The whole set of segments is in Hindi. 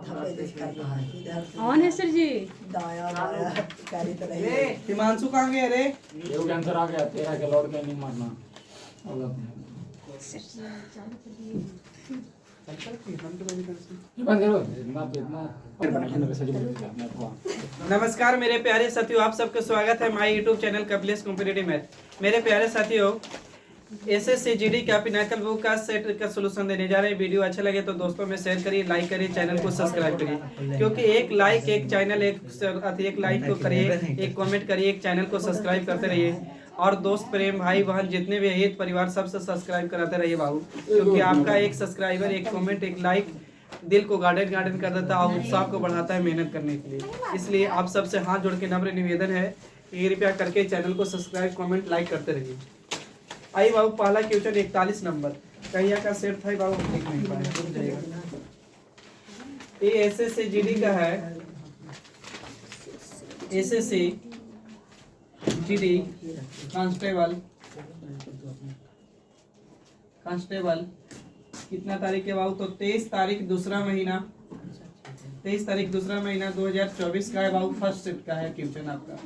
ऑन है सर जी। हिमांशु कहाँ गया रे? ये कैंसर आ गया तेरा के लौट के नहीं मरना। नमस्कार मेरे प्यारे साथियों, आप सबका स्वागत है my YouTube channel Kapilesh competitive math. मेरे प्यारे साथियों, एसएससी जीडी का पिनाकल बुक का सेट का सोल्यूशन देने जा रहे हैं। वीडियो अच्छा लगे तो दोस्तों में शेयर करिए, लाइक करिए, चैनल को सब्सक्राइब करिए, क्योंकि एक लाइक एक चैनल एक लाइक को करिए, एक कमेंट करिए, एक चैनल को सब्सक्राइब करते रहिए और दोस्त प्रेम भाई बहन जितने भी हित परिवार सबसे सब्सक्राइब कराते रहिए बाबू, क्योंकि आपका एक सब्सक्राइबर, एक कमेंट, एक लाइक दिल को गार्डन कर देता है और उत्साह को बढ़ाता है मेहनत करने के लिए। इसलिए आप सबसे हाथ जोड़ के नम्र निवेदन है कि कृपया करके चैनल को सब्सक्राइब, कमेंट, लाइक करते रहिए। आई बाबू, पहला क्वेश्चन 41 नंबर कहिया का सेट था बाबू, देख नहीं पाए, रुक जाइएगा। ये एसएससी जीडी का है, एसएससी जीडी कांस्टेबल कितना तारीख के बाबू? तो 23 तारीख दूसरा महीना 2024 का है बाबू। फर्स्ट शिफ्ट का है क्वेश्चन आपका,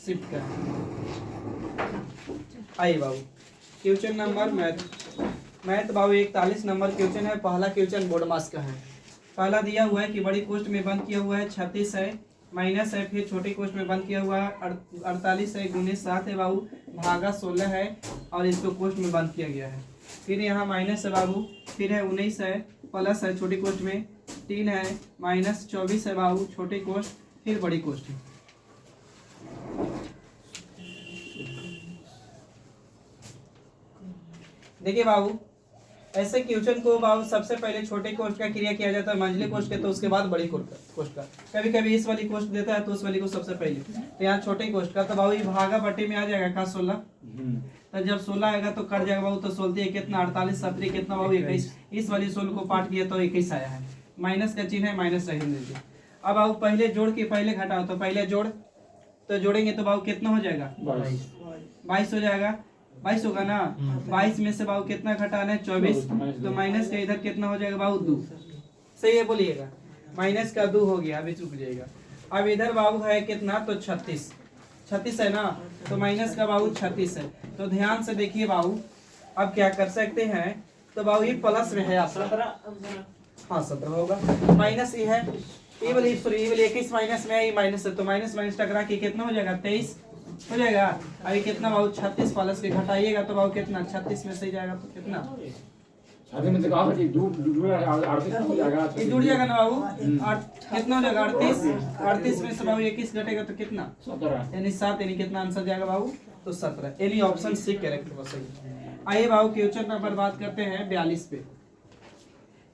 शिफ्ट का। आइए बाबू, क्वेश्चन नंबर मैथ बाबू 41 नंबर क्वेश्चन है। पहला क्वेश्चन बोर्ड मास का है। पहला दिया हुआ है कि बड़ी कोष्ठ में बंद किया हुआ है 36 है, माइनस है, फिर छोटी कोष्ठ में बंद किया हुआ है 48 है, गुने 7 है बाबू, भागा 16 है और इसको कोष्ठ में बंद किया गया है। फिर यहाँ माइनस है बाबू, फिर है 19 है, प्लस है छोटी कोष्ठ में 3 है, माइनस 24 है बाबू छोटी कोष्ठ, फिर बड़ी कोष्ठ है। देखिए बाबू, ऐसे क्वेश्चन को बाबू सबसे पहले छोटे कोष्ठ का क्रिया किया जाता है, मंझले कोष्ठ के तो उसके बाद बड़ी कोष्ठ का। कभी कभी इस वाली कोष्ठ देता है तो उस वाली को सबसे पहले, तो यहाँ छोटे कोष्ठ का। तो बाबू ये भागा बटे में आ जाएगा का 16, तो जब 16 आएगा तो कट जाएगा बाबू, तो 16 कितना 48, 17 कितना बाबू 21। इस वाली 16 को पार्ट किया तो 21 आया है। माइनस का चिन्ह है, माइनस रहने दीजिए। अब बाबू पहले जोड़ के पहले घटाओ, तो पहले जोड़, तो जोड़ेंगे तो बाबू कितना हो जाएगा? 22 हो जाएगा। 22 होगा ना। 22 में से बाबू कितना घटाना है? 24। तो माइनस का इधर कितना हो जाएगा बाबू? 2। सही है, बोलिएगा। माइनस का 2 हो गया, अभी चुक जाएगा। अब इधर बाबू है कितना? तो 36 है ना, तो माइनस का बाबू 36 है। तो ध्यान से देखिए बाबू, अब क्या कर सकते हैं? तो बाबू ये प्लस में है आपका, हाँ 17 होगा। माइनस ये है, ये वाली 21 माइनस में है, ये माइनस है, तो माइनस माइनस टकरा के कितना हो जाएगा? 23 हो जाएगा। अभी कितना बाबू? 36 प्लस के घटाइएगा तो बाबू कितना? 36 में से जाएगा तो कितना? अरे मैं तो कहा कि जुड़ जाएगा ये जुड़ जाएगा ना बाबू। कितना हो जाएगा? 38 में से बाबू 21 घटेगा तो कितना? 17, यानी 7, यानी कितना आंसर जाएगा बाबू? तो 17। यानी ऑप्शन सी करेक्ट हो सही। आइए बाबू क्वेश्चन नंबर बात करते हैं 42 पे।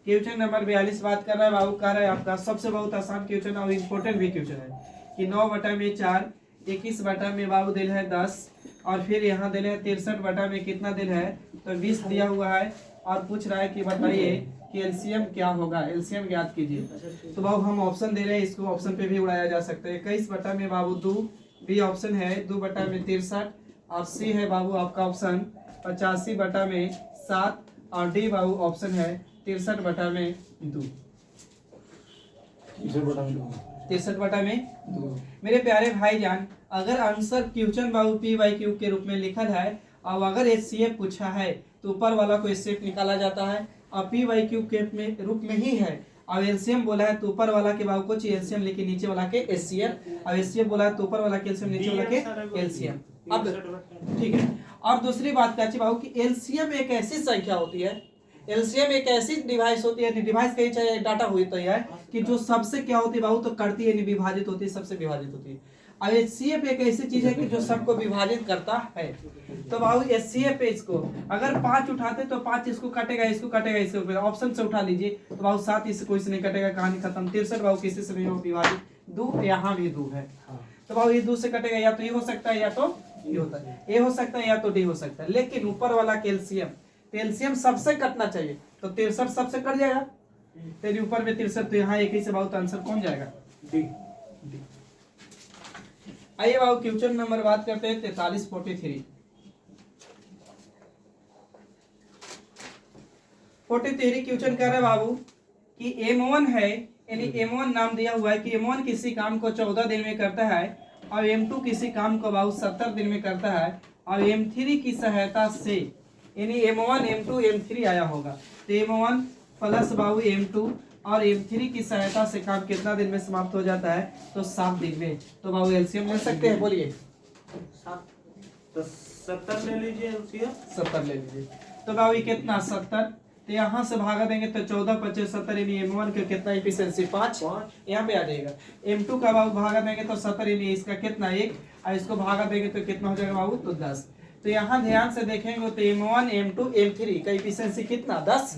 क्वेश्चन नंबर 42 बात कर रहा है बाबू, कह रहा है आपका सबसे बहुत आसान क्वेश्चन और इम्पोर्टेंट भी क्वेश्चन है कि 9 बटा में 4, 21 बटा में बाबू दिल है 10 और फिर यहाँ दिल है 63 बटा में कितना दिल है? तो 20 दिया हुआ है और पूछ रहा है कि बताइए कि एलसीएम क्या होगा, एलसीएम ज्ञात कीजिए। तो बाबू हम ऑप्शन दे रहे हैं, इसको ऑप्शन पे भी उड़ाया जा सकता है। 21 बटा में बाबू 2, बी ऑप्शन है 2 बटा में 63 और सी है बाबू आपका ऑप्शन 85 बटा में 7 और डी बाबू ऑप्शन है 63 बटा में 2। 63 बटा में 2। मेरे प्यारे भाईजान, अगर आंसर क्वेश्चन बाबू पी वाई क्यू के रूप में लिखल है और अगर एचसीएफ पूछा है तो ऊपर वाला को एचसीएफ निकाला जाता है और पी वाई क्यू के रूप में ही है और एलसीएम बोला है तो ऊपर वाला के बाबू को एलसीएम लेके नीचे वाला के एचसीएफ, और एचसीएफ बोला है तो ऊपर वाला के एलसीएम नीचे वाला के एलसीएम। अब ठीक है। और दूसरी बात क्या बाबू कि एलसीएम एक ऐसी संख्या होती है, एलसीएम एक ऐसी डिवाइस होती है, डिवाइस कहीं चाहे डाटा हुई तो है कि जो सबसे क्या होती है बाबू? तो करती है, विभाजित होती है, सबसे विभाजित होती है। अब एचसीएफ एक ऐसी चीज है कि जो सबको विभाजित करता है। तो बाबू एचसीएफ पे इसको अगर 5 उठाते तो 5 इसको कटेगा, इसको कटेगा, इसको ऑप्शन से उठा लीजिए तो बाबू 7 इसको इससे नहीं कटेगा, कहानी खत्म। 63 बाबू किसी से नहीं विभाजित, 2 यहाँ भी 2 है। तो बाबू ये 2 से कटेगा, या तो ये हो सकता है या तो ये होता है, ये हो सकता है या तो डी हो सकता है। लेकिन ऊपर वाला कैल्शियम, कैल्शियम सबसे कटना चाहिए, तो 63 सबसे कट जाएगा, तेरे ऊपर में 63, तो यहाँ 21 से बहुत आंसर कौन जाएगा? डी। आइए बाबू क्वेश्चन नंबर बात करते हैं 43 43 क्वेश्चन कह रहे बाबू कि M1 है, यानी M1 नाम दिया हुआ है कि M1 किसी काम को 14 दिन में करता है और M2 किसी काम को बाबू 70 दिन में करता है और M3 की सहायता से, यानी M1 M2 M3 आया होगा, तो M1 प्लस बाबू M2 और M3 की सहायता से काम कितना दिन में समाप्त हो जाता है, तो 7 दिन में। तो बाबू एलसीएम ले सकते हैं, बोलिए। 70 ले लीजिए एलसीएम। 70 ले लीजिए। तो बाबू ये कितना 70, तो यहाँ से भागा देंगे तो 14 25 70, यानी M1 का कितना एफिशिएंसी 5 यहाँ पे आ जाएगा। M2 का बाबू भागा देंगे तो 70, यानी इसका कितना 1, और इसको भागा देंगे तो कितना हो जाएगा बाबू, तो 10। तो यहाँ ध्यान से देखेंगे तो M1 M2 M3 का एफिशिएंसी कितना 10,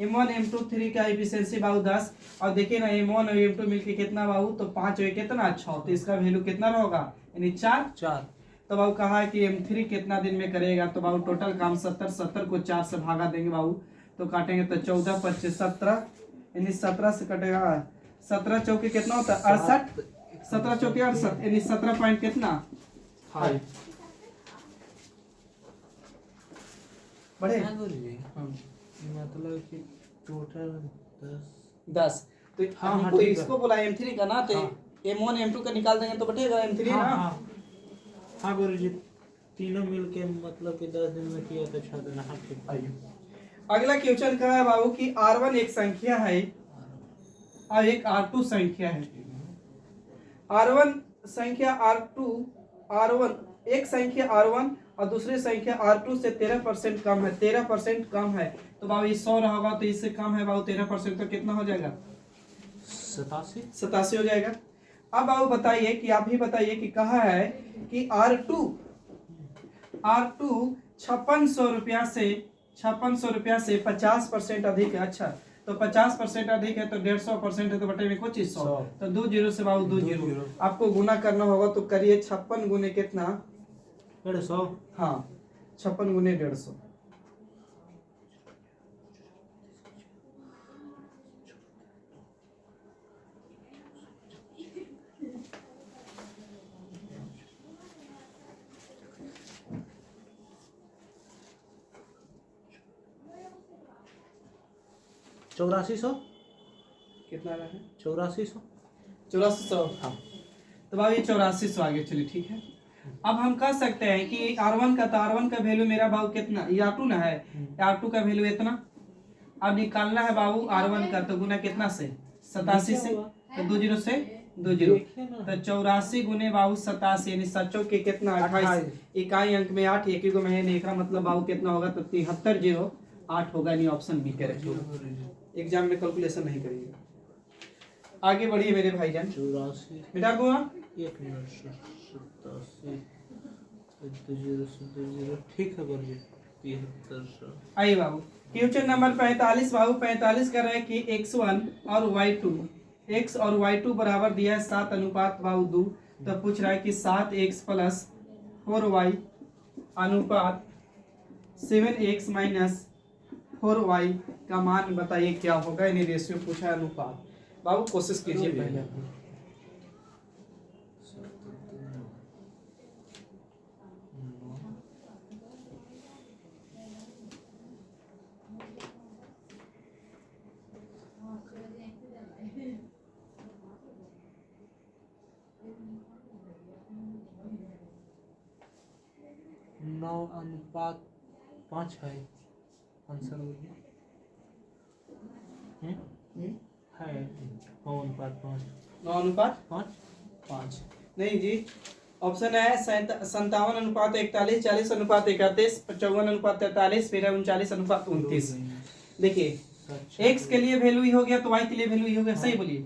M1 M2 3 का एफिशिएंसी बाबू 10, और देखिए ना M1 और M2 मिलके कितना बाबू, तो 5 और कितना 6, तो इसका वैल्यू कितना होगा, यानी 4। तो बाबू कहा है कि M3 कितना दिन में करेगा, तो बाबू टोटल काम 70 को 4 से भागा देंगे बाबू, तो काटेंगे तो 14 25 17, यानी 17 से कटेगा 17 चौके कितना होता है 68, 17 चौके 68, यानी 17 पॉइंट कितना 5 बढ़े। मतलब कि टोटल 10। तो हाँ, तो ठीक है। इसको बोला M3 का ना, तो M1 M2 का निकाल देंगे तो बटेगा M3 ना। हाँ गुरुजी, तीनों मिलके मतलब कि 10 दिन में किया तो 6 दिन। हाँ ठीक। आइए अगला क्वेश्चन कहा है बाबू कि R1 एक संख्या है और एक R2 संख्या है। R1 संख्या R1 एक संख्या R1 और दूसरी संख्या R2 से 13% कम है, 13% कम है, तो बाबू ये 100 होगा, तो इससे कम है बाबू 13%, तो कितना हो जाएगा 87 हो जाएगा। अब बाबू बताइए कि आप ही बताइए कि कहा है कि R2 5600 रुपया से 50% अधिक है। अच्छा, तो 50% अधिक है तो 150% है, तो बटे में कुछ 100, तो 2 जीरो से बाबू 2 जीरो आपको गुना करना होगा, तो करिए 56 गुने कितना 150। हाँ 56 गुने 150, चौरासी सौ कितना रहा है 8400। 8400। हाँ, तो बाबू ये 8400 आ गया। चलिए ठीक है। अब हम कह सकते हैं कि R1 का वैल्यू मेरा बाबू कितना, ये R2 ना है, R2 का वैल्यू इतना। अब निकालना है बाबू R1 का, तो गुना कितना से 87 से, तो 2 जीरो से 2 जीरो, तो 84 गुने बाबू 87, यानी सचो के कितना 28, इकाई अंक में 8, एक ही को मैं नहीं, मतलब बाबू कितना होगा, तो 73 जीरो 8 होगा, यानी ऑप्शन बी करेक्ट होगा। एग्जाम में कैलकुलेशन नहीं करिएगा। आगे बढ़िए मेरे भाईजान। 84 मिटा को 1 मिनट 87 2 ठीक है गुरुजी 7300। आइए बाबू क्वेश्चन नंबर 45 बाबू 45 कर रहा है कि x1 और y2 बराबर दिया है 7 अनुपात बाबू 2, तो पूछ रहा है कि 7x प्लस 4y अनुपात 7x माइनस 4y का मान बताइए क्या होगा, यानी रेशियो पूछा है अनुपात। बाबू कोशिश कीजिए पहले। 9:5 है आंसर होगी। है 9:5 9:5 नहीं जी, ऑप्शन है 57:41, 40:41, 54:43, फिर 39:29। देखिए x के लिए वैल्यू ही हो गया, तो y के लिए वैल्यू ही हो गया, सही बोलिए।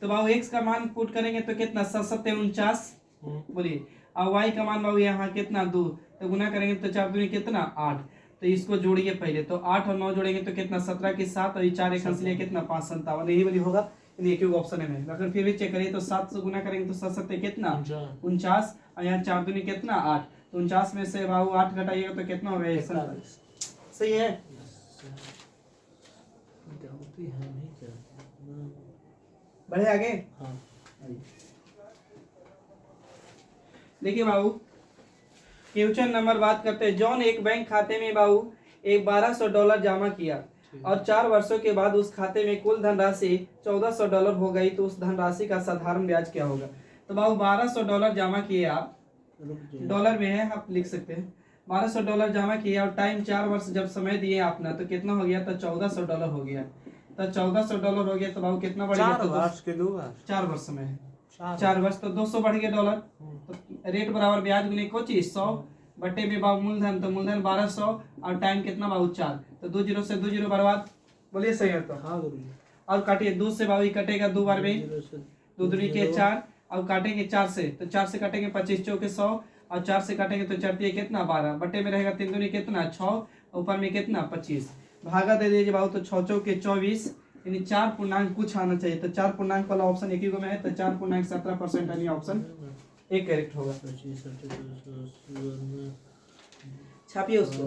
तो बाबू x का मान पुट करेंगे तो कितना 7:49 बोलिए, और y का मान बाबू यहाँ कितना 2, तो गुना करेंगे तो 4 दूनी कितना 8, तो इसको जोड़िए पहले, तो 8 और 9 जोड़ेंगे तो कितना 17 के 7, और 4 एक लिए कितना 5 57, यही वाली होगा, एक ही ऑप्शन है। अगर फिर भी चेक करिए तो 7 से गुना करेंगे तो 7 7 कितना 49, और यहाँ 4 दूनी कितना 8, तो 49 में से बाबू 8 घटाइएगा तो कितना होगा 47, सही है। बढ़े आगे। हाँ। देखिए बाबू क्वेश्चन नंबर बात करते हैं। जॉन एक बैंक खाते में बाबू एक $1200 जमा किया और 4 वर्षों के बाद उस खाते में कुल धनराशि $1400 हो गई तो उस धनराशि का साधारण ब्याज क्या होगा। तो बाबू $1200 जमा किए आप, रुक जाइए। डॉलर में है आप लिख सकते हैं। $1200 जमा किया और टाइम 4 वर्ष जब समय दिए आपने तो कितना हो गया, तो $1400 हो गया। तो $1400 हो गया तो बाबू कितना बढ़ गया, 4 वर्ष के 2 वर्ष 4 वर्ष में है, 4 4 वर्ष तो 200 बढ़ गया डॉलर। तो रेट बराबर ब्याज गुने को चीज 100 बटे में बाबू मूलधन, तो मूलधन 1200 और टाइम कितना बाबू 4, तो 2 जीरो से 2 जीरो बर्बाद, बोलिए सही है। तो हाँ गुरुजी। और काटिए 2 से बाबू कटेगा 2 बार में, 0 से 2 दूनी के 4 और काटेंगे 4 से, तो 4 से काटेंगे 25 चौके 100 और 4 से काटेंगे तो 4 तिया कितना 12 बटे में रहेगा 3 दूनी कितना 6 ऊपर में कितना 25 भागा दे दीजिए बाबू, तो 6 चौके 24 यानी 4 पूर्णांक कुछ आना चाहिए। तो 4 पूर्णांक वाला ऑप्शन एक ही में है, तो 4.17% यानी ऑप्शन एक करेक्ट होगा। 25 छापिए उसको।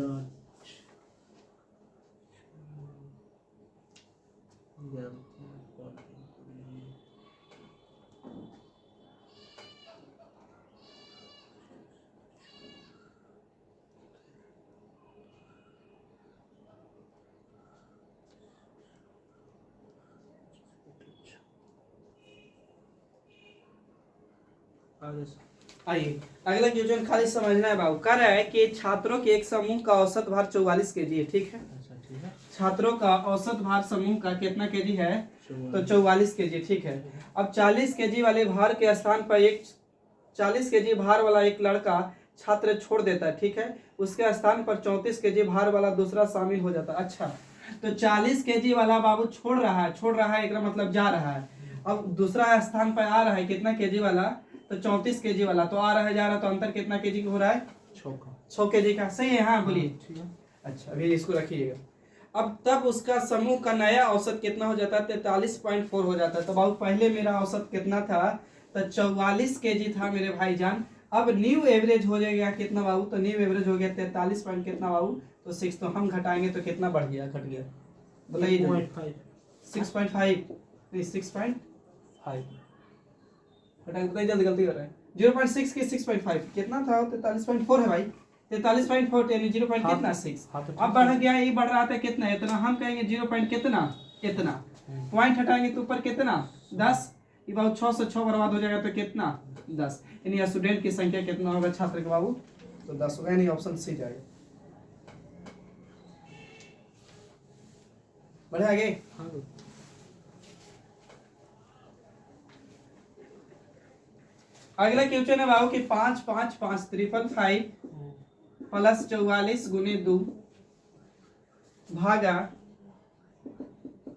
आइए अगला क्वेश्चन खाली समझना है बाबू। कह रहा है कि छात्रों के एक समूह का औसत भार 44 केजी है, ठीक है। अच्छा ठीक है। छात्रों का औसत भार समूह का कितना केजी है, तो 44 केजी, ठीक है। अब 40 केजी वाले भार के स्थान पर एक 40 केजी भार वाला एक लड़का छात्र छोड़ देता है, ठीक है। उसके स्थान पर 34 केजी भार वाला दूसरा शामिल हो जाता है। अच्छा, तो 40 केजी वाला बाबू छोड़ रहा है, एक मतलब जा रहा है। अब दूसरा स्थान पर आ रहा है कितना केजी वाला, तो 34 केजी वाला, तो आ रहा है जा रहा है, तो अंतर कितना केजी हो रहा है, 6 केजी का, सही है। हाँ बोलिए। अच्छा अभी इसको रखिएगा। अब तब उसका समूह का नया औसत कितना हो जाता है, 43.4 हो जाता है। तो बाबू पहले मेरा औसत कितना था, तो 44 केजी था मेरे भाईजान। अब न्यू एवरेज हो जाएगा कितना बाबू, तो न्यू एवरेज हो गया 43 पॉइंट कितना बाबू, तो 6, तो हम घटाएंगे तो कितना बढ़ गया, घट गया, बताइए। 6.5 नहीं 6.5 बताइए जल्दी, गलती कर रहे हैं। 0.6 के 6.5 कितना था, 43.4 है भाई, 43.4 यानी 0. कितना 6। अब बढ़ गया, ये बढ़ रहा था कितना, इतना, हम कहेंगे 0. कितना, इतना पॉइंट हटाएंगे तो ऊपर कितना 10, ये बाबू 6 से 6 बर्बाद हो जाएगा तो कितना 10, यानी स्टूडेंट की संख्या कितना होगा छात्र के बाबू, तो 10 होगा, यानी ऑप्शन सी जाएगा। बढ़े आगे। अगला क्वेश्चन है बाबू कि 5 5 5 555 प्लस 44 गुने 2 भागा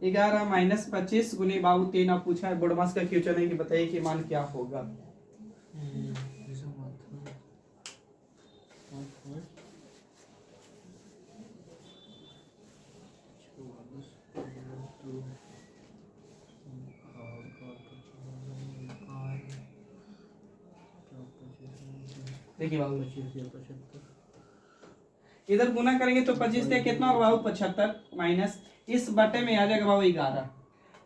11 माइनस 25 गुने बाबू 3। अब पूछा है बोर्ड मास का क्वेश्चन है कि बताइए कि मान क्या होगा। देखिए बाबू इधर गुना करेंगे तो 25 से कितना होगा बाबू 75 माइनस इस बटे में आ जाएगा बाबू 11,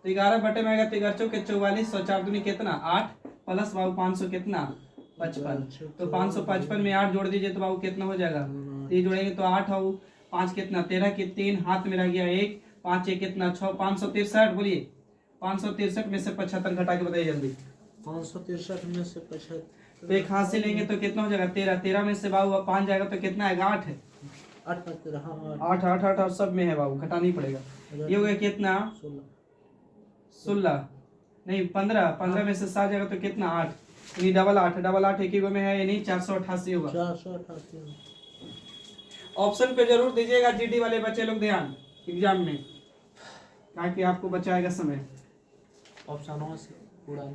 तो 11 बटे में आएगा तो 11 चौके 44 और 4 दूनी कितना 8 प्लस बाबू 500 कितना 55, तो 555 में 8 जोड़ दीजिए तो बाबू कितना हो जाएगा, ये जोड़ेंगे तो 8 हो 5 कितना 13 के 3 हाथ में रह गया 1 5 1 कितना 6 563, बोलिए 563 में से 75 घटा के बताइए जल्दी। 563 में से 75 तो एक हाथ से लेंगे तो कितना हो जाएगा 13, 13 में से बाबू 5 जाएगा तो कितना आएगा 8 है, 8 8 8 और सब में है बाबू, घटाना ही पड़ेगा। ये हो गया कितना 16 नहीं 15 में से 7 जाएगा तो कितना 8, यानी डबल 8 एक ही में है, यानी 488 होगा। 488 ऑप्शन पे जरूर दीजिएगा जीडी वाले बच्चे लोग ध्यान एग्जाम में, ताकि आपको बचाएगा समय। ऑप्शन से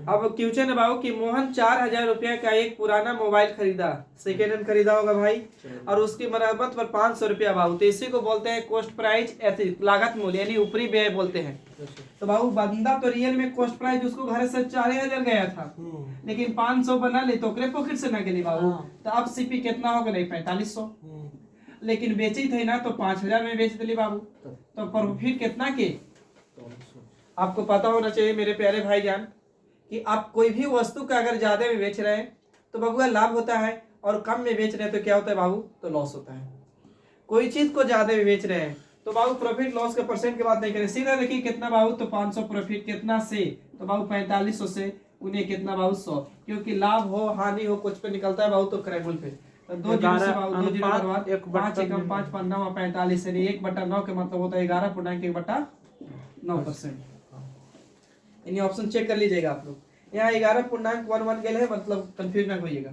अब क्वेश्चन है बाबू कि मोहन 4000 रुपया का एक पुराना मोबाइल खरीदा, सेकेंड हैंड खरीदा होगा भाई, और उसकी मरम्मत पर 500 रुपया बाबू, तो इसी को बोलते हैं कॉस्ट प्राइस, लागत मूल्य यानी ऊपरी व्यय बोलते हैं। तो बाबू बंदा तो रियल में कॉस्ट प्राइस उसको घर से 4000 गया था, लेकिन 500 बना ले तो पॉकेट से ना गली बाबू, तो अब सीपी कितना हो गया 4500, लेकिन बेची थे ना तो 5000 में बेच दिली बाबू, तो प्रॉफिट कितना के आपको पता होना चाहिए मेरे प्यारे भाईजान कि आप कोई भी वस्तु का अगर ज्यादा में बेच रहे हैं तो बबुआ लाभ होता है, और कम में बेच रहे हैं तो क्या होता है बाबू, तो लॉस होता है। कोई चीज को ज्यादा में बेच रहे हैं तो बाबू प्रॉफिट लॉस के परसेंट की बात नहीं करें, सीधा देखिए कितना बाबू, तो 500 प्रॉफिट कितना से, तो बाबू 4500 से उन्हें कितना बाबू 100, क्योंकि लाभ हो हानि हो कुछ पे निकलता है बाबू तो क्रेमुल पे। तो 2 जीरो से बाबू 2 जीरो बराबर 5 एकम 5 5 9 45, यानी 1/9 के मतलब होता है 11.1/9%। यानी ऑप्शन चेक कर लीजिएगा आप लोग, यहाँ 11.11 गेल है, मतलब कंफ्यूज ना होइएगा।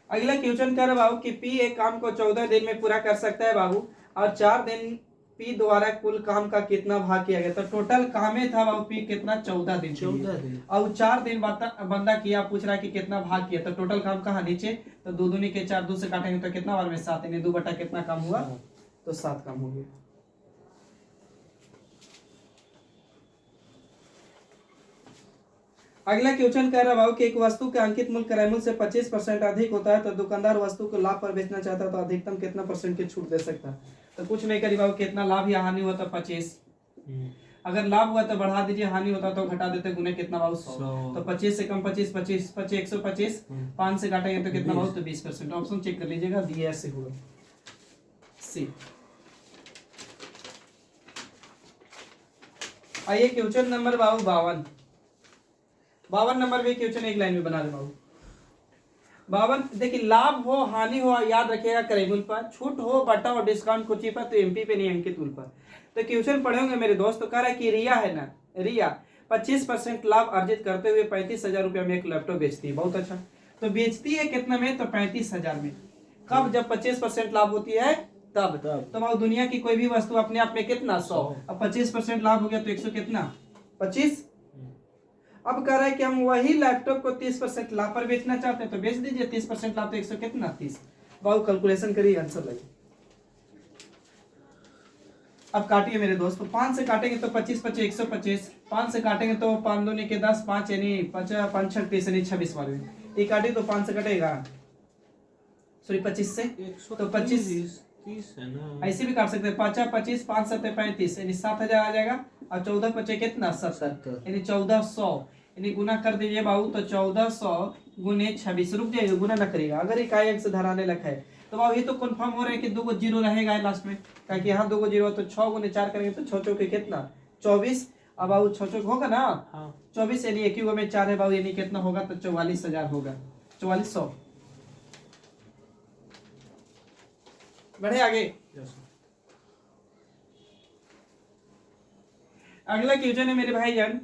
अगला क्वेश्चन कर बाबू कि पी एक काम को 14 दिन में पूरा कर सकता है बाबू, और 4 दिन पी द्वारा कुल काम का कितना भाग किया गया। तो टोटल काम ही था बाबू पी कितना, 14 दिन, 14 दिन। और 4 दिन बंदा किया, पूछ रहा है कि कितना भाग किया। तो टोटल काम कहाँ नीचे, तो 2 दूनी के 4, 2 से काटेंगे तो कितना बार में 7, यानी 2 बटा कितना काम हुआ, तो 7 काम हो गया। अगला क्वेश्चन कह रहा है कि एक वस्तु का अंकित मूल्य क्रय मूल्य से 25% अधिक होता है, तो दुकानदार वस्तु को लाभ पर बेचना चाहता है, तो अधिकतम कितना परसेंट की छूट दे सकता है। तो कुछ नहीं करिए बाबू, कितना लाभ या हानि हुआ तो 25, अगर लाभ हुआ तो बढ़ा दीजिए, हानि होता तो घटा देते, गुने कितना बाबू 100, तो 25 से कम 25 25 25 125, 5 से काटेंगे तो कितना बाबू, तो 20%। ऑप्शन चेक कर लीजिएगा, डी ऐसे होगा सी। आइए क्वेश्चन नंबर बाबू 52 नंबर भी क्वेश्चन एक लाइन में बना दे बाबू। 52 देखिए, लाभ हो हानि हो याद रखिएगा क्रेमुल पर, छूट हो बटा और डिस्काउंट कुछ पर, तो एमपी पे नहीं अंकित मूल्य पर। तो क्वेश्चन पढ़ेंगे मेरे दोस्त, तो कह रहा है कि रिया है ना, रिया 25% लाभ अर्जित करते हुए 35,000 रुपया में एक लैपटॉप बेचती है। बहुत अच्छा, तो बेचती है कितना में, तो 35,000 में। कब, जब 25% लाभ होती है तब। तो बाबू दुनिया की कोई भी वस्तु अपने आप में कितना 100, अब 25% लाभ हो गया तो 100 कितना 25। अब कह रहा है कि हम वही लैपटॉप को 30% लाभ पर बेचना चाहते हैं, तो बेच दीजिए, 30% लाभ तो 100 कितना 30। बाबू कैलकुलेशन करिए, आंसर लगे। अब काटिए मेरे दोस्त, तो 5 से काटेंगे तो 25 25 125, 5 से काटेंगे तो 5 दूनी के 10, 5 यानी 5 5 6 30 यानी 26 बार में ये काटे तो 5 से कटेगा, सॉरी 25 से, तो 25 30 है ना, ऐसे भी काट सकते हैं, 5 25 5 7 35 यानी 7000 आ जाएगा, और 14 25 कितना 70, यानी 1400, यानी गुना कर दीजिए बाबू, तो 1400 गुने 26, रुक जाइए गुना ना करिएगा, अगर इकाई अंक से धराने लगा है तो बाबू ये तो कंफर्म हो रहा है कि 2 को जीरो रहेगा लास्ट में, क्योंकि यहाँ 2 को जीरो, तो 6 गुने 4 करेंगे तो 6 चौके कितना 24, अब बाबू 6 चौक होगा ना, 24 यानी 1 में 4 है बाबू, यानी कितना होगा, तो 44,000 होगा, 4400। बढ़े आगे। अगला क्वेश्चन है मेरे भाई जान,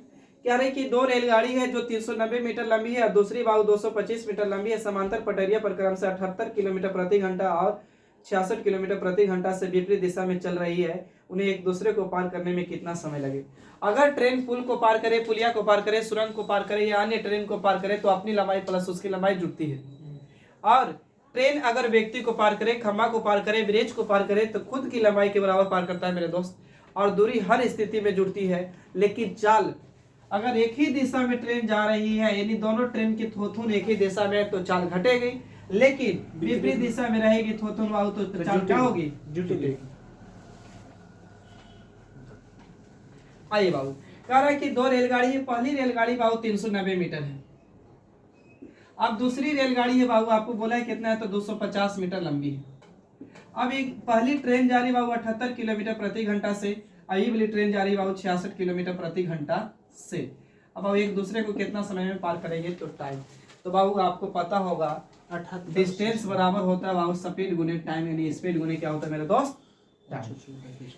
क्या रहे कि 2 रेलगाड़ी है जो 390 मीटर लंबी है और दूसरी बाबू 225 मीटर लंबी है, समांतर पटरिया पर क्रम से 78 किलोमीटर प्रति घंटा और 66 किलोमीटर प्रति घंटा से विपरीत दिशा में चल रही है, उन्हें एक दूसरे को पार करने में कितना समय लगे। अगर ट्रेन पुल को पार करे, पुलिया को पार करे, सुरंग को पार करे या अन्य ट्रेन को पार करे, तो अपनी लंबाई प्लस उसकी लंबाई जुड़ती है। और ट्रेन अगर व्यक्ति को पार करे, खंभा को पार करे, ब्रिज को पार करे, तो खुद की लंबाई के बराबर पार करता है मेरे दोस्त, और दूरी हर स्थिति में जुड़ती है। लेकिन चाल, अगर एक ही दिशा में ट्रेन जा रही है, यानी दोनों ट्रेन की थोथुन एक ही दिशा में, तो चाल घटेगी, लेकिन विपरीत दिशा में रहेगी थोथुन बाबू, तो चाल क्या होगी, जुटेगी। आइए बाबू, कह रहा है कि 2 रेलगाड़ी है, पहली रेलगाड़ी बाबू 390 मीटर है, अब दूसरी रेलगाड़ी है बाबू, आपको बोला है कितना है, तो 250 मीटर लंबी है। अब एक पहली ट्रेन जा रही बाबू 78 किलोमीटर प्रति घंटा से, आई वाली ट्रेन जा रही बाबू 66 किलोमीटर प्रति घंटा से। अब बाबू एक दूसरे को कितना समय में पार करेंगे, तो टाइम, तो बाबू आपको पता होगा डिस्टेंस बराबर होता है बाबू स्पीड गुने टाइम, यानी स्पीड गुने क्या होता है मेरे दोस्त,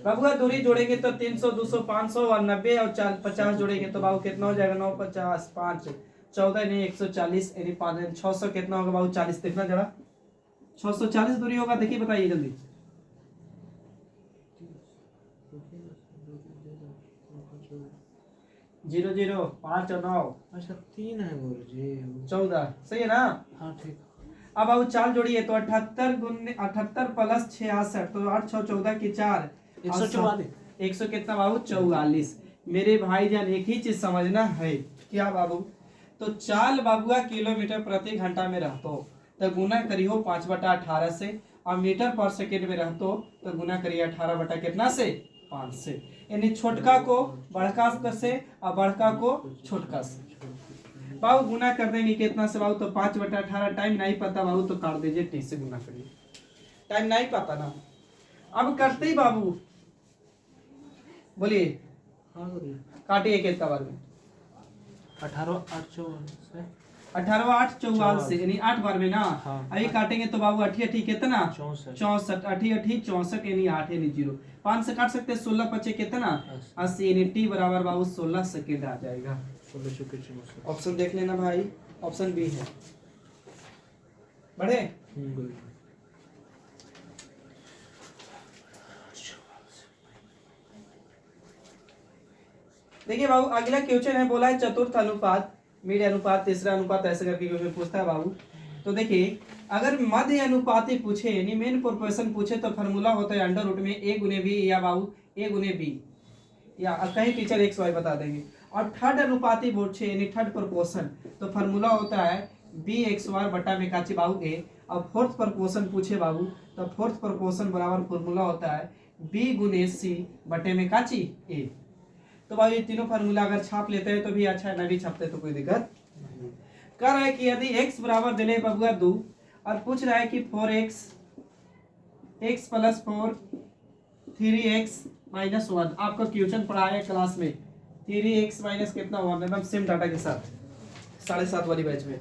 बाबू दूरी जोड़ेंगे तो 300 200 500 और 90 और 50 जोड़ेंगे तो बाबू कितना हो जाएगा, 9 50 5 14 नहीं 140 यानी 600 कितना होगा बाबू 40, देखना जरा 640 दूरी होगा, देखिए बताइए जल्दी। जीरो 5 और 9, अच्छा 3 है गुरुजी, 14 सही है ना। हाँ ठीक। अब बाबू चाल जोड़िए तो 78 प्लस 66, तो 8 6 14 की 4 144, 100 कितना बाबू 44। मेरे भाई जान एक ही चीज समझना है, क्या बाबू, तो चाल बाबुआ किलोमीटर प्रति घंटा में रहतो तो गुना करियो 5/18 से, और मीटर पर सेकेंड में रहतो तो गुना करिए 18 बटा कितना से 5 से, यानी छोटका को बड़का से और बड़का को छोटका से। बाबू गुना कर देंगे कितना से बाबू, तो 5/18, टाइम नहीं पता बाबू तो काट दीजिए, 30 से गुना करिए। टाइम नहीं पाता ना। अब करते ही बाबू बोलिए हाँ गुरुजी। काटिए कितना बार में 18 8 से 18 8 44 से यानी 8 बार में ना। हाँ। अभी काटेंगे तो बाबू 8 8 कितना 64 64 8 8 64 यानी 8 यानी 0 5 से काट सकते हैं 16 पचे कितना 80 यानी टी बराबर बाबू 16 सेकेंड आ जाएगा। 16 चौके 64। ऑप्शन देख लेना भाई, ऑप्शन बी है। बढ़े गुरुजी। देखिए बाबू अगला क्वेश्चन है, बोला है चतुर्थ अनुपात, मिड अनुपात, तीसरा अनुपात, ऐसे करके क्वेश्चन पूछता है बाबू। तो देखिए अगर मध्य अनुपाती पूछे यानी मेन प्रोपोर्शन पूछे तो फार्मूला होता है अंडर रूट में ए गुने बी या बाबू ए गुने बी या कहीं टीचर एक्स वाई बता देंगे। और थर्ड अनुपाती पूछे यानी थर्ड प्रोपोर्शन तो फार्मूला होता है बी एक्स वाई बटा में काची बाबू ए। और फोर्थ प्रोपोर्शन पूछे बाबू तो फोर्थ प्रोपोर्शन बराबर फार्मूला होता है बी गुने सी बटे में काची ए। तो भाई ये तीनों फार्मूला अगर छाप लेते हैं तो भी अच्छा है, ना भी छापते तो कोई दिक्कत नहीं। कह रहा है कि यदि x बराबर दिले बबुआ 2 और पूछ रहा है कि 4x x plus 4 3x minus 1 आपको क्वेश्चन पढ़ाया है क्लास में 3x माइनस कितना 1 एकदम सेम डाटा के साथ 7:30 वाली बैच में।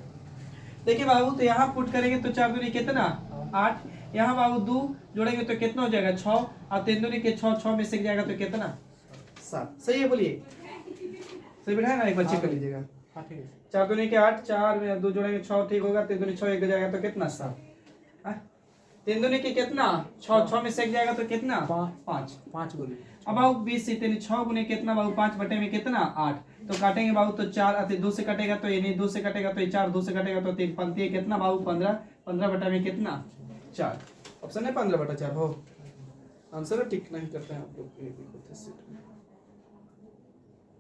देखिए बाबू तो यहाँ पुट करेंगे तो 4 दूनी कितना 8, यहाँ बाबू 2 जोड़ेंगे तो कितना हो जाएगा 6 और 3 दूनी के 6 में से जाएगा तो कितना 7। सही है बोलिए, सही बैठा है ना, एक बार चेक कर लीजिएगा। हाँ ठीक है। 4 दूनी के 8, 4 में 2 जोड़ेंगे 6 ठीक होगा, 3 दूनी 6 एक जाएगा तो कितना 7। 3 दूनी के कितना 6 में से एक जाएगा तो कितना 5 5 गुरुजी। अब बाबू 20 से 6 गुने कितना बाबू 5 बटे में कितना 8 तो काटेंगे बाबू तो 4 अति 2 से कटेगा तो ये नहीं 2 से कटेगा तो ये 4 2 से कटेगा तो 3 पंक्ति कितना बाबू 15 15 बटा में कितना 4। ऑप्शन है 15 बटा 4 हो आंसर टिक नहीं करते हैं आप लोग।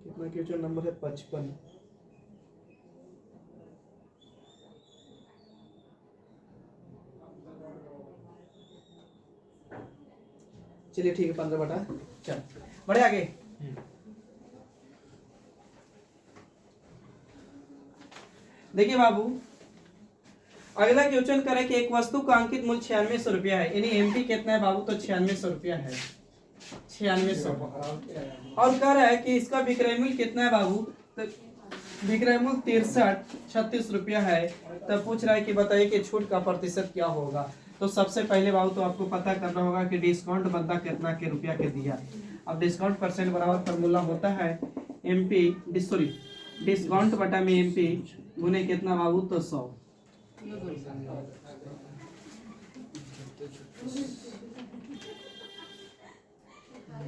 कितना क्वेश्चन नंबर है 55। चलिए ठीक है 15 बटा 4 बढ़े आगे। देखिए बाबू अगला क्वेश्चन करे कि एक वस्तु का अंकित मूल्य 9600 रुपया है यानी एमपी कितना है बाबू तो 9600 रुपया है 9600 और कह रहा है कि इसका विक्रय मूल्य कितना है बाबू तो विक्रय मूल्य 36 रुपया है। तब पूछ रहा है कि बताइए कि छूट का प्रतिशत क्या होगा। तो सबसे पहले बाबू तो आपको पता करना होगा कि डिस्काउंट बंदा कितना के रुपया के दिया। अब डिस्काउंट परसेंट बराबर फार्मूला होता है एमपी सॉरी डिस्काउंट बटा में एमपी गुने कितना बाबू तो 100।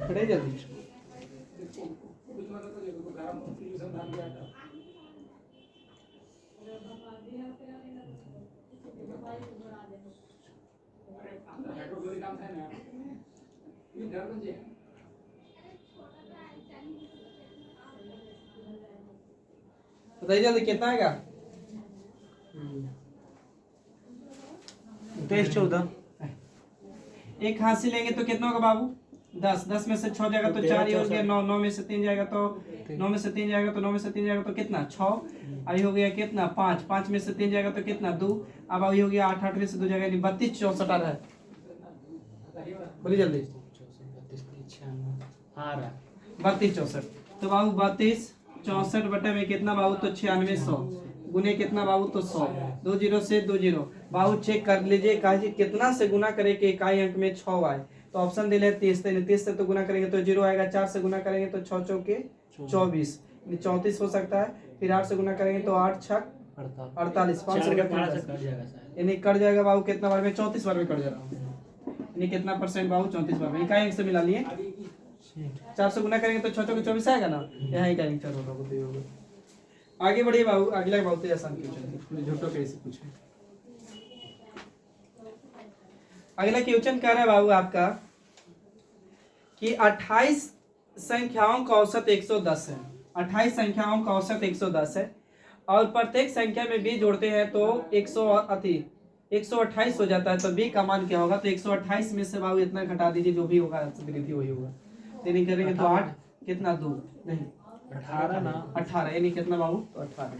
खड़े जल्दी बताइए जल्दी कितना आएगा 23 14। एक हाथ से लेंगे तो कितना होगा बाबू 10 10 में से 6 जाएगा तो 4 ही हो गया 9 9 में से 3 जाएगा तो 9 में से 3 जाएगा तो 9 में से 3 जाएगा तो कितना 6 आई हो गया कितना 5 5 में से 3 जाएगा तो कितना 2 अब अभी हो गया 8 8 में से 2 जाएगा 32 64 आ रहा है बोलिए जल्दी 32 64 तो बाबू 32 64 बटे में कितना बाबू तो 9600 गुने कितना बाबू तो 100 2 0 से 2 0 बाबू चेक कर लीजिए कहा कितना से गुना करे कि इकाई अंक में 6 आए तो ऑप्शन दे ले 30 से तो गुना करेंगे तो 0 आएगा 4 से गुना करेंगे तो 6 चौके 24 34 हो सकता है फिर 8 से गुना करेंगे तो 8 छक 48 5 से यानी कट जाएगा बाबू कितना बार में 34 बार में कट जाएगा यानी कितना परसेंट बाबू 34 बार में इकाई अंक से मिला लिए 4 से गुना करेंगे तो 6 चौके 24 आएगा ना यहाँ इकाई अंक 4 होगा। आगे बढ़िए बाबू अगला बहुत ही आसान क्वेश्चन झूठो कैसे पूछे। अगला क्वेश्चन कह रहा है बाबू आपका कि 28 संख्याओं का औसत 110 है 28 संख्याओं का औसत 110 है और प्रत्येक संख्या में b जोड़ते हैं तो 128 हो जाता है तो b का मान क्या होगा तो 128 में से बाबू इतना घटा दीजिए जो भी होगा वही होगा नहीं करेंगे तो 8 कितना 2 नहीं 18 ना 18 यानी कितना बाबू तो 18।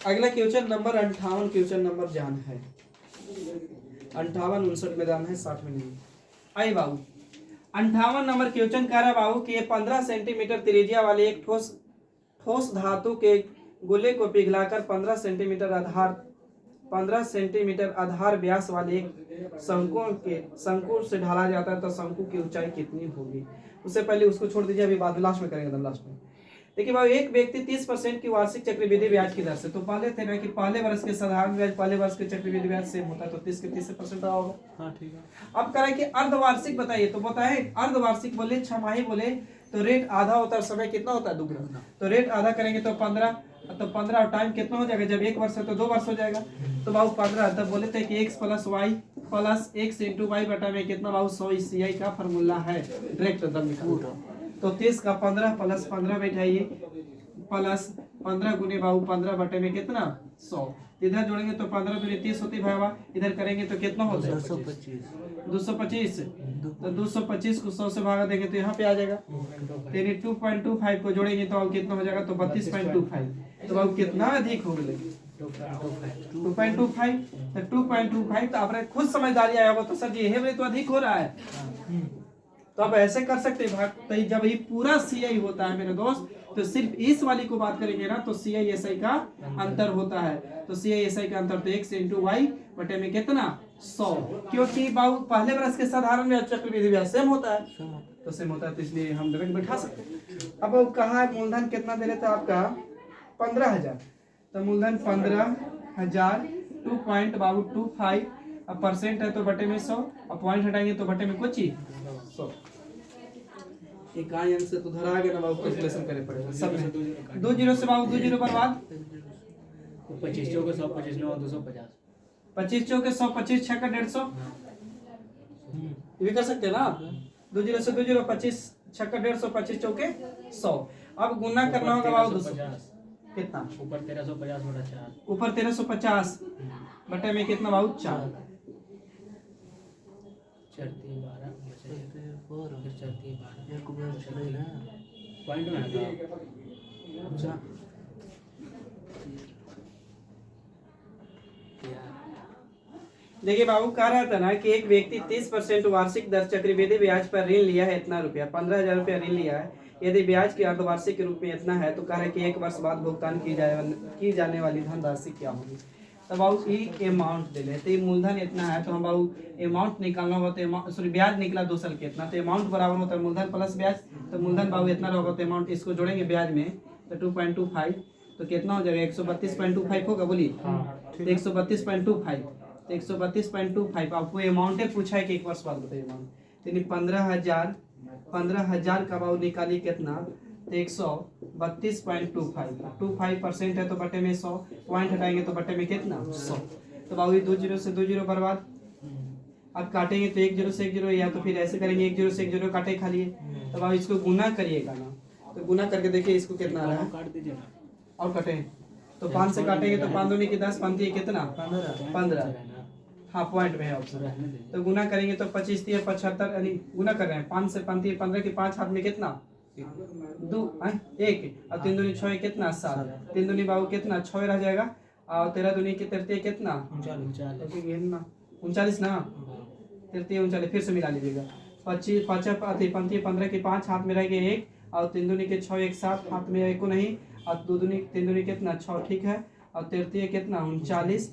अगला क्वेश्चन नंबर 58 क्वेश्चन नंबर जान है 58 59 मैदान है 60 में नहीं। आई बाबू 58 नंबर क्वेश्चन कह रहा बाबू कि 15 सेंटीमीटर त्रिज्या वाले एक ठोस ठोस धातु के गोले को पिघलाकर 15 सेंटीमीटर आधार व्यास वाले एक शंकु से ढाला जाता है तो शंकु की ऊंचाई कितनी होगी। उससे पहले उसको छोड़ दीजिए, अभी बाद में लास्ट में करेंगे, एकदम लास्ट में। देखिए भाई एक व्यक्ति 30% की वार्षिक चक्रवृद्धि ब्याज की दर से, तो पहले थे ना कि पहले वर्ष के साधारण ब्याज पहले वर्ष के चक्रवृद्धि ब्याज सेम होता है, तो 30 के 30% होगा। हाँ ठीक है। अब करें कि अर्धवार्षिक बताइए, तो बताए अर्धवार्षिक बोले छमाही बोले तो रेट आधा होता है, समय कितना होता है दुगना, तो रेट आधा करेंगे तो 15, तो 15 और टाइम कितना हो जाएगा, जब एक वर्ष है तो 2 वर्ष हो जाएगा, तो बाबू 15। तब बोले थे कि x + y + x × y बटा में कितना बाबू 100 CI का फॉर्मूला है, डायरेक्ट एकदम निकाल। तो 30 का 15 + 15 बैठाइए प्लस 15 गुने बाबू 15 बटे में कितना 100, इधर जोड़ेंगे तो 15 दूनी 30 होती भाई, इधर करेंगे तो कितना होता है 225, तो 225 को 100 से भागा देंगे तो यहाँ पे आ जाएगा। यानी 2.25 को जोड़ेंगे तो अब कितना हो जाएगा, तो 32.25, तो अब कितना अधिक हो गए 2.25, तो 2.25, तो आपने खुद समझदारी आया होगा तो सर जी ये तो अधिक हो रहा है, तो आप ऐसे कर सकते हैं भाग। तो जब ये पूरा CI होता है मेरे दोस्त, तो सिर्फ इस वाली को बात करेंगे ना तो CI SI का अंतर होता है, तो CI SI का अंतर तो x × y बटे में कितना 100, क्योंकि बाबू पहले वर्ष के साधारण ब्याज चक्रवृद्धि ब्याज सेम होता है, तो सेम होता है, तो इसलिए हम डायरेक्ट बैठा सकते हैं। अब वो कहा है मूलधन कितना दे रहे थे आपका 15,000, तो मूलधन 15,000 2.25, अब परसेंट है तो बटे में 100, अब पॉइंट हटाएंगे तो बटे में कुछ ही 100। एक आयन से तो धरा गया ना बाबू, कैलकुलेशन करे पड़ेगा सब में। 2 0 से बाबू 2 0 बर्बाद, 25 चौके 100 25 9 250, 25 चौके 100 25 6 का 150, ये भी कर सकते हैं ना। 2 0 से 2 0 25 6 का 150 25 चौके 100, अब गुना करना होगा बाबू 250 कितना, ऊपर 1350 बटा 4, ऊपर 1350 बटे में कितना बाबू 4, 4 3 12 फिर 4 3 12 पॉइंट में आता है। देखिए बाबू कह रहा था ना कि एक व्यक्ति 30% वार्षिक दर चक्रवृद्धि ब्याज पर ऋण लिया है, इतना रुपया 15,000 रुपया ऋण लिया है, यदि ब्याज की अर्धवार्षिक के रूप में इतना है, तो कह रहा है कि 1 वर्ष बाद भुगतान की जाने वाली धनराशि क्या होगी। तो बाबू ये अमाउंट दे लेते, तो मूलधन इतना है, तो हम बाबू अमाउंट निकालना होता है, सॉरी ब्याज निकला 2 साल के इतना, तो अमाउंट बराबर होता है मूलधन प्लस ब्याज, तो मूलधन बाबू इतना होगा, तो अमाउंट इसको जोड़ेंगे ब्याज में तो 2.25, तो कितना हो जाएगा 132.25 होगा, बोलिए 132.25, तो 132.25 आपको अमाउंट पूछा है कि 1 वर्ष बाद बताइए अमाउंट, यानी 15,000 का बाबू निकालिए कितना, तो 132.25 है तो बटे में 100, पॉइंट हटाएंगे तो बटे में कितना 100, तो बाबू ये 2 0 से 2 0 बर्बाद, अब काटेंगे तो 1 0 से 1 0, या तो फिर ऐसे करेंगे 1 0 से 1 0 काटे खा लिए, तो बाबू इसको गुना करिएगा ना, तो गुना करके देखिए इसको कितना आ रहा है, काट दीजिए ना, और कटे तो 5 से काटेंगे तो 5 दूनी की 10 पंती कितना 15, हाँ पॉइंट में है ऑप्शन, तो गुना करेंगे तो 25 3 75, यानी गुना कर रहे हैं 5 से 5 15 के 5 हाथ में कितना 2 1 और 3 दूनी 6 कितना 7, 3 दूनी बाबू कितना 6 रह जाएगा, और 13 दूनी की 33 कितना 39 ना 33 39, फिर से मिला लीजिएगा 25 पंती 15 के 5 हाथ में रहेंगे 1, और 3 दूनी के 6 1 7 हाथ में 1 को नहीं, और 2 दूनी 3 दूनी कितना 6, ठीक है, और 33 कितना 39,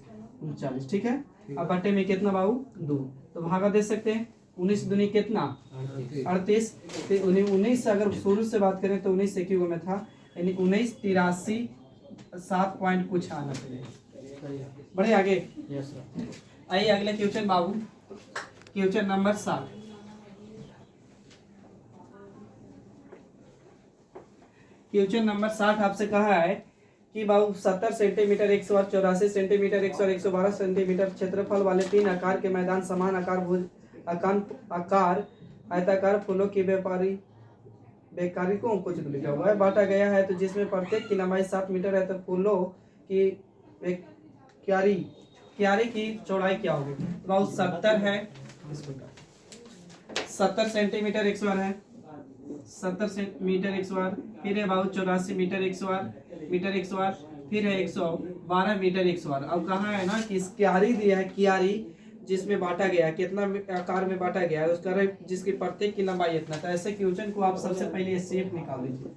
ठीक है, अब बटे में कितना बाबू 2, तो भागा दे सकते हैं 19 दूनी कितना 38, 19 से अगर शुरू से बात करें तो 19 से क्यों में था, यानी 19 83 7 पॉइंट कुछ आना चाहिए। बढ़े आगे, यस सर। आइए अगले क्वेश्चन बाबू, क्वेश्चन नंबर 7। क्वेश्चन नंबर 60 आपसे कहा है कि बाबू 70 सेंटीमीटर 184 सेंटीमीटर 112 सेंटीमीटर क्षेत्रफल वाले 3 आकार के मैदान समान आकार आयताकार फूलों की बेकारिकों कुछ लिखा हुआ है बांटा गया है, तो जिसमें प्रत्येक की लंबाई 7 मीटर है, तो फूलों की क्यारी की चौड़ाई क्या होगी। बाबू 70 है, 70 सेंटीमीटर 108 है, 70 सेंटीमीटर 108, फिर है बाबू 84 मीटर 108, फिर है 112 मीटर 108। अब कहा है ना कि क्यारी दिया है, क्यारी जिसमें बांटा गया है, कितना आकार में बांटा गया है, उसका जिसकी प्रत्येक की लंबाई इतना। तो ऐसे क्वेश्चन को आप सबसे पहले एचसीएफ निकाल लीजिए।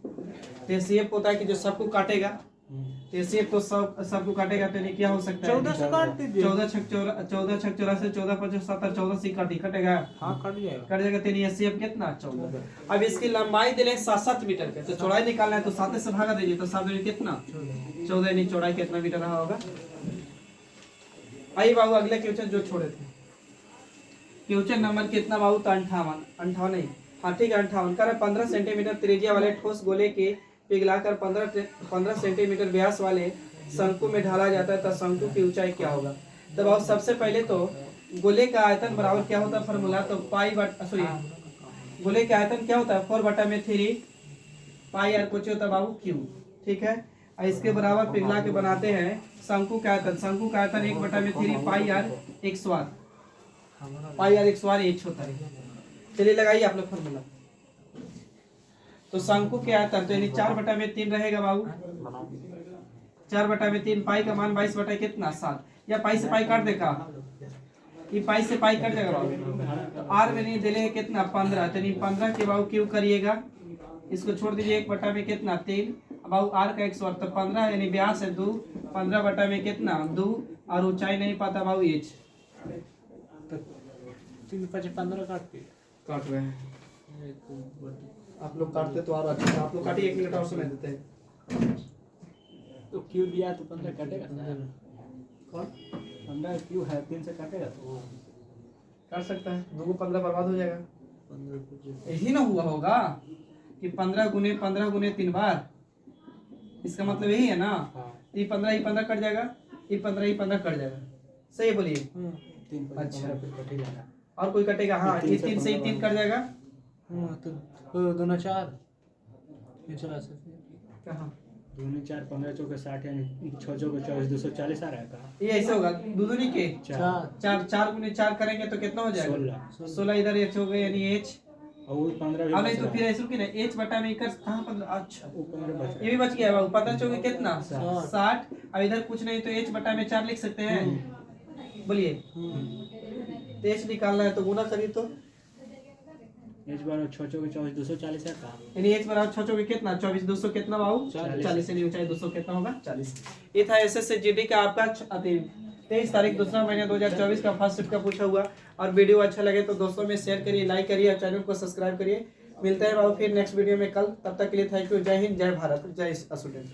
तो एचसीएफ होता है कि जो सबको काटेगा, तो एचसीएफ तो सबको काटेगा, तो ये क्या हो सकता है? 14 से काट दीजिए। 14 छक 84, 14 55 70, 14 से कटेगा। हाँ कट जाएगा। कट जाएगा। तेरी एचसीएफ कितना? 14। अब इसकी लंबाई दे 7 मीटर के, तो चौड़ाई निकालना है, तो 7 से भागा दीजिए, तो 7 कितना? 14। यानी चौड़ाई कितना मीटर रहा होगा? आइए बाबू अगले क्वेश्चन जो छोड़े थे, क्वेश्चन नंबर कितना बाबू? तो 58 नहीं, हाँ ठीक है 58। कर 15 सेंटीमीटर त्रिज्या वाले ठोस गोले के पिघलाकर 15 सेंटीमीटर व्यास वाले शंकु में ढाला जाता है, तो शंकु की ऊंचाई क्या होगा? तो बाबू सबसे पहले तो गोले का आयतन बराबर क्या होता है फॉर्मूला? तो गोले का आयतन क्या होता है? 4/3 पाई आर कुछ होता है बाबू क्यू, ठीक है। और इसके बराबर पिघला के बनाते हैं शंकु का आयतन। शंकु का आयतन 1/3 पाई आर 100 पाई आर 100 एच होता है। चलिए लगाइए आप लोग फॉर्मूला। तो शंकु के आयतन तो यानी 4/3 रहेगा बाबू। 4/3 पाई का मान 22/7, या पाई से पाई काट देगा, ये पाई से पाई कट जाएगा बाबू। तो आर में नहीं दिले कितना? 15, तो 15 के बाबू क्यों करिएगा, इसको छोड़ दीजिए। 1 में कितना? 3 बाबू आर का 100, तो 15 यानी व्यास है 2, 15 में कितना? 2, और ऊंचाई नहीं पाता बाबू एच। 3 5 15 काट रहे हैं आप लोग, काटते तो और अच्छा। आप लोग काटिए, 1 मिनट और समय देते हैं। तो क्यू दिया तो 15 कटेगा सर। कौन 15 क्यू है, 3 से कटेगा तो काट सकता है? 2 को 15 बर्बाद हो जाएगा। 15 यही ना हुआ होगा कि 15 गुने 3 बार, इसका मतलब यही है ना। ये 15 कट जाएगा, ये 15 कट जाएगा, सही बोलिए। 3 अच्छा। कट ही जाएगा। और कोई कटेगा? हाँ, ये 3 से ही 3 कट जाएगा। तो 2 4 ये चला सकते कहाँ? 2 4 15 चौके 60 यानी 6 चौके 24 240 आ रहा है कहाँ? ये ऐसे होगा, दूनी के 4 4 गुने 4 करेंगे तो कितना हो जाएगा? 16 इधर एच हो गए, यानी एच। और 15 भी अब नहीं बच तो रहा फिर है। ऐसे रुकी ना, एच बटा में कर कहाँ 15? अच्छा, वो 15 बच रहा ये भी बच गया बाबू। 15 चौके कितना? 60। 60। अब इधर कुछ नहीं तो एच बटा में 4 लिख सकते हैं, बोलिए। तो एच निकालना है तो गुना करिए, तो है। एच बार 6 चौके 24 240 है कहाँ? यानी एच बराबर 6 चौके कितना? 24, 200 कितना बाबू? 40। यानी ऊंचाई 200 कितना होगा? 40। ये था एसएसजीडी का आपका 23 तारीख 2 महीना 2024 का फर्स्ट शिफ्ट का पूछा हुआ। और वीडियो अच्छा लगे तो दोस्तों में शेयर करिए, लाइक करिए और चैनल को सब्सक्राइब करिए। मिलते हैं बाबू फिर नेक्स्ट वीडियो में कल, तब तक के लिए थैंक यू। जय हिंद, जय भारत, जय स्टूडेंट।